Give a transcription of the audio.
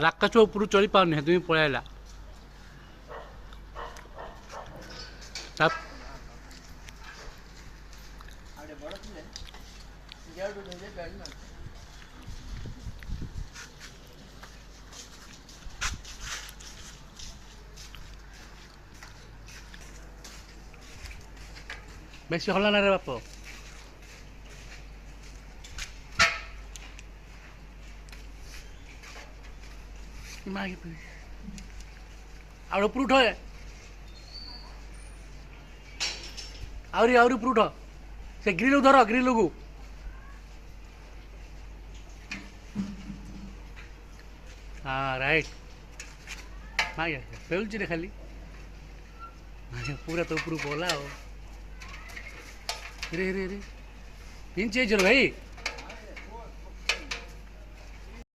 ରାକେଶ ଉପରୁ ଚଢ଼ି ପାରୁନି ସେଥିପାଇଁ ପଳାଇଲା। ବେଶୀ ହଲା ନା ରେ ବାପ। ଆଉ ଉପରୁ ଉଠ, ଆହୁରି ଉପରୁ ଉଠ, ସେ ଗ୍ରିଲକୁ ଧର, ଗ୍ରିଲକୁ। हाँ राइट। पेलुची रे खाली पूरा तो ऊपर बोला हो। रे रे रे इंच भाई।